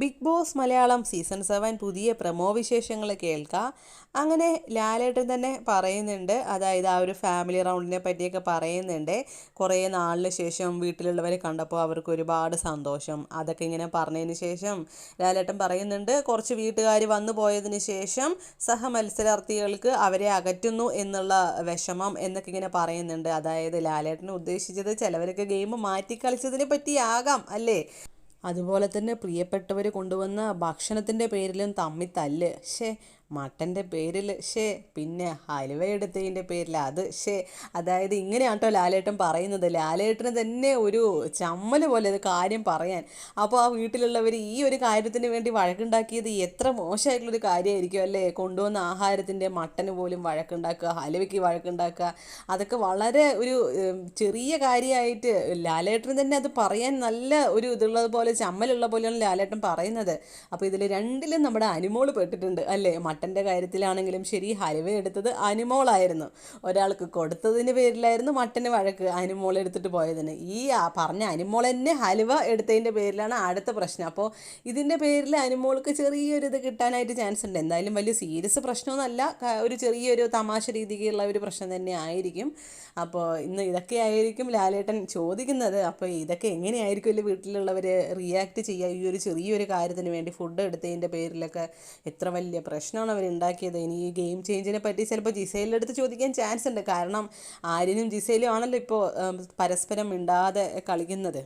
Big boss Malayalam season 7 പുതിയ promo വിശേഷങ്ങൾ കേൾക്കാം. അങ്ങനെ ലാലേട്ടൻ തന്നെ പറയുന്നുണ്ട്, അതായത് ആ ഒരു ഫാമിലി റൗണ്ടിനെ പറ്റിയൊക്കെ പറയുന്നുണ്ട്. കുറേ നാളിന് ശേഷം വീട്ടിലുള്ളവരെ കണ്ടപ്പോൾ അവർക്ക് ഒരുപാട് സന്തോഷം, അതൊക്കെ ഇങ്ങനെ പറഞ്ഞതിന് ശേഷം ലാലേട്ടൻ പറയുന്നുണ്ട്, കുറച്ച് വീട്ടുകാർ വന്നു പോയതിന് ശേഷം സഹമത്സരാർത്ഥികൾക്ക് അവരെ അകറ്റുന്നു എന്നുള്ള വിഷമം എന്നൊക്കെ ഇങ്ങനെ പറയുന്നുണ്ട്. അതായത് ലാലേട്ടൻ ഉദ്ദേശിച്ചത് ചിലവരൊക്കെ ഗെയിം മാറ്റി കളിച്ചതിനെ പറ്റിയാകാം അല്ലേ. അതുപോലെ തന്നെ പ്രിയപ്പെട്ടവർ കൊണ്ടുവന്ന ഭക്ഷണത്തിൻ്റെ പേരിലും തമ്മി തല്ല്, മട്ടൻ്റെ പേരിൽ, പിന്നെ ഹലുവ എടുത്തതിൻ്റെ പേരിൽ അത്, അതായത് ഇങ്ങനെയാണ് കേട്ടോ ലാലേട്ടൻ പറയുന്നത്. ലാലേട്ടന് തന്നെ ഒരു ചമ്മൽ പോലെ ഇത് കാര്യം പറയാൻ. അപ്പോൾ ആ വീട്ടിലുള്ളവർ ഈ ഒരു കാര്യത്തിന് വേണ്ടി വഴക്കുണ്ടാക്കിയത് എത്ര മോശമായിട്ടുള്ളൊരു കാര്യമായിരിക്കും അല്ലേ. കൊണ്ടുവന്ന ആഹാരത്തിൻ്റെ മട്ടന് പോലും വഴക്കുണ്ടാക്കുക, ഹലുവയ്ക്ക് വഴക്കുണ്ടാക്കുക, അതൊക്കെ വളരെ ഒരു ചെറിയ കാര്യമായിട്ട് ലാലേട്ടന് തന്നെ അത് പറയാൻ നല്ല ഒരു ഇതുള്ളത് പോലെ, ചമ്മലുള്ള പോലെയാണ് ലാലേട്ടൻ പറയുന്നത്. അപ്പോൾ ഇതിൽ രണ്ടിലും നമ്മുടെ അനുമോൾ പെട്ടിട്ടുണ്ട് അല്ലേ. മട്ടൻ്റെ കാര്യത്തിലാണെങ്കിലും ശരി, ഹലുവ എടുത്തത് അനുമോളായിരുന്നു. ഒരാൾക്ക് കൊടുത്തതിന് പേരിലായിരുന്നു മട്ടന് വഴക്ക്, അനുമോൾ എടുത്തിട്ട് പോയതിന്. പറഞ്ഞ അനുമോൾ തന്നെ ഹലുവ എടുത്തതിൻ്റെ പേരിലാണ് അടുത്ത പ്രശ്നം. അപ്പോൾ ഇതിൻ്റെ പേരിൽ അനുമോൾക്ക് ചെറിയൊരു ഇത് കിട്ടാനായിട്ട് ചാൻസ് ഉണ്ട്. എന്തായാലും വലിയ സീരിയസ് പ്രശ്നമൊന്നുമല്ല, ഒരു ചെറിയൊരു തമാശ രീതിക്കുള്ള ഒരു പ്രശ്നം തന്നെ ആയിരിക്കും. അപ്പോൾ ഇന്ന് ഇതൊക്കെ ആയിരിക്കും ലാലേട്ടൻ ചോദിക്കുന്നത്. അപ്പോൾ ഇതൊക്കെ എങ്ങനെയായിരിക്കും വീട്ടിലുള്ളവർ റിയാക്ട് ചെയ്യുക ഈ ഒരു ചെറിയൊരു കാര്യത്തിന് വേണ്ടി, ഫുഡ് എടുത്തതിൻ്റെ പേരിലൊക്കെ എത്ര വലിയ പ്രശ്നമാണ് അവരുണ്ടാക്കിയത്. ഇനി ഈ ഗെയിം ചേഞ്ചിനെ പറ്റി ചിലപ്പോൾ ജിസേലിൻ്റെ അടുത്ത് ചോദിക്കാൻ ചാൻസ് ഉണ്ട്. കാരണം ആര്യനും ജിസേലും ആണല്ലോ ഇപ്പോൾ പരസ്പരം മിണ്ടാതെ കളിക്കുന്നത്.